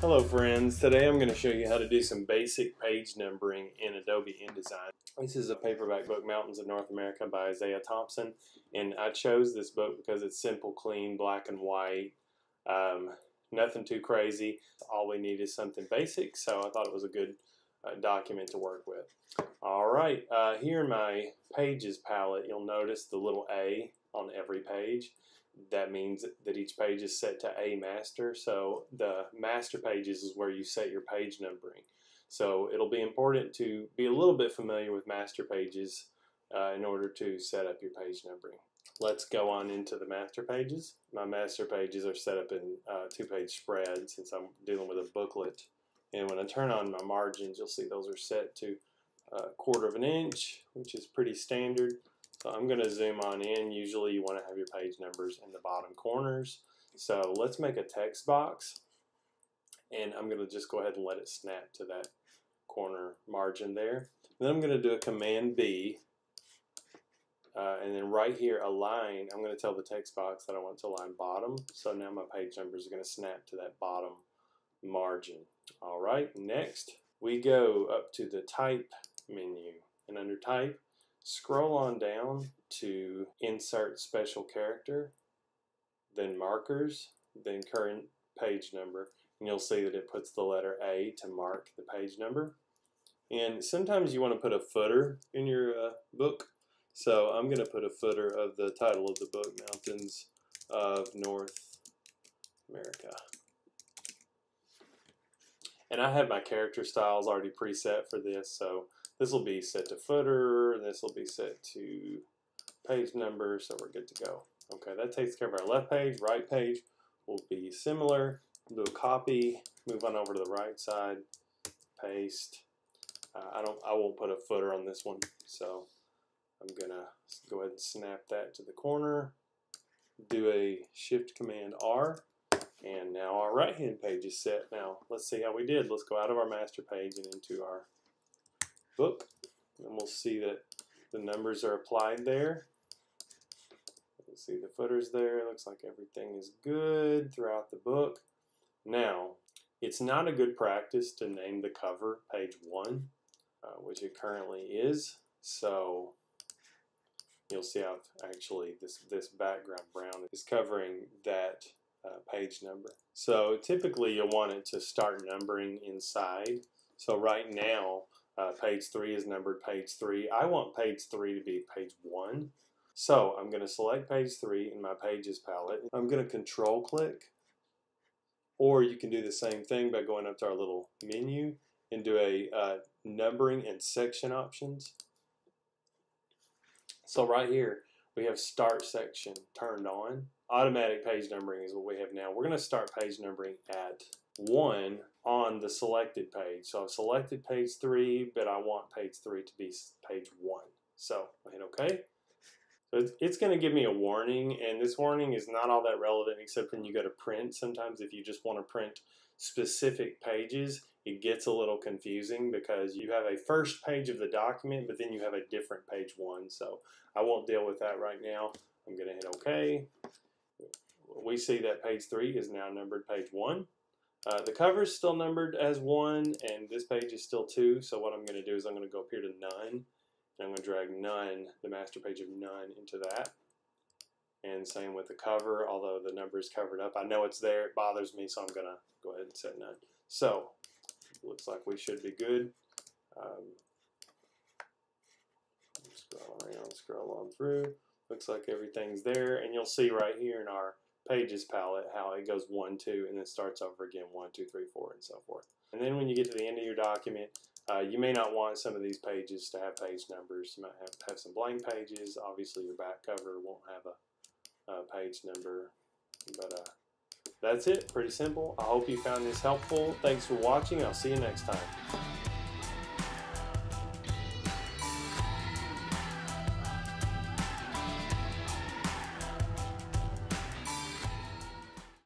Hello friends, today I'm going to show you how to do some basic page numbering in Adobe Indesign. This is a paperback book, Mountains of North America by Isaiah Thompson, and I chose this book because it's simple, clean, black and white, nothing too crazy. All we need is something basic, so I thought it was a good document to work with. Alright, here in my Pages palette, you'll notice the little A on every page. That means that each page is set to A master. So the master pages is where you set your page numbering. So it'll be important to be a little bit familiar with master pages in order to set up your page numbering. Let's go on into the master pages. My master pages are set up in two-page spreads since I'm dealing with a booklet. And when I turn on my margins, you'll see those are set to 1/4 of an inch, which is pretty standard. So I'm going to zoom on in. Usually you want to have your page numbers in the bottom corners. So let's make a text box, and I'm going to just go ahead and let it snap to that corner margin there. Then I'm going to do a Command B, and then right here align. I'm going to tell the text box that I want to align bottom. So now my page numbers are going to snap to that bottom margin. All right, next we go up to the Type menu, and under Type, scroll on down to Insert Special Character, then Markers, then Current Page Number, and you'll see that it puts the letter A to mark the page number. And sometimes you want to put a footer in your book, so I'm going to put a footer of the title of the book, Mountains of North America. And I have my character styles already preset for this, so this will be set to footer, and this will be set to page number, so we're good to go. Okay, that takes care of our left page. Right page will be similar. Do a copy, move on over to the right side, paste. I won't put a footer on this one, so I'm gonna go ahead and snap that to the corner. Do a Shift Command R, and now our right hand page is set. Now let's see how we did. Let's go out of our master page and into our book, and we'll see that the numbers are applied there. You'll see the footers there. It looks like everything is good throughout the book. Now, it's not a good practice to name the cover page 1, which it currently is. So you'll see how actually this background brown is covering that page number. So typically you'll want it to start numbering inside. So right now, page 3 is numbered page 3. I want page 3 to be page 1. So I'm going to select page 3 in my Pages palette. I'm going to Control click, or you can do the same thing by going up to our little menu and do a numbering and section options. So right here we have Start Section turned on. Automatic page numbering is what we have now. We're going to start page numbering at 1 on the selected page. So I've selected page 3, but I want page 3 to be page 1. So I hit OK. So it's going to give me a warning, and this warning is not all that relevant except when you go to print. Sometimes if you just want to print specific pages, it gets a little confusing because you have a first page of the document, but then you have a different page 1. So I won't deal with that right now. I'm going to hit OK. We see that page 3 is now numbered page 1. The cover is still numbered as 1, and this page is still 2. So what I'm going to do is I'm going to go up here to None, and I'm going to drag None, the master page of None, into that. And same with the cover, although the number is covered up. I know it's there, it bothers me, so I'm going to go ahead and set None. So looks like we should be good. Scroll around, scroll on through. Looks like everything's there, and you'll see right here in our Pages palette how it goes 1, 2, and then starts over again 1, 2, 3, 4, and so forth. And then when you get to the end of your document, you may not want some of these pages to have page numbers. You might have some blank pages. Obviously, your back cover won't have a page number, but that's it. Pretty simple. I hope you found this helpful. Thanks for watching. I'll see you next time.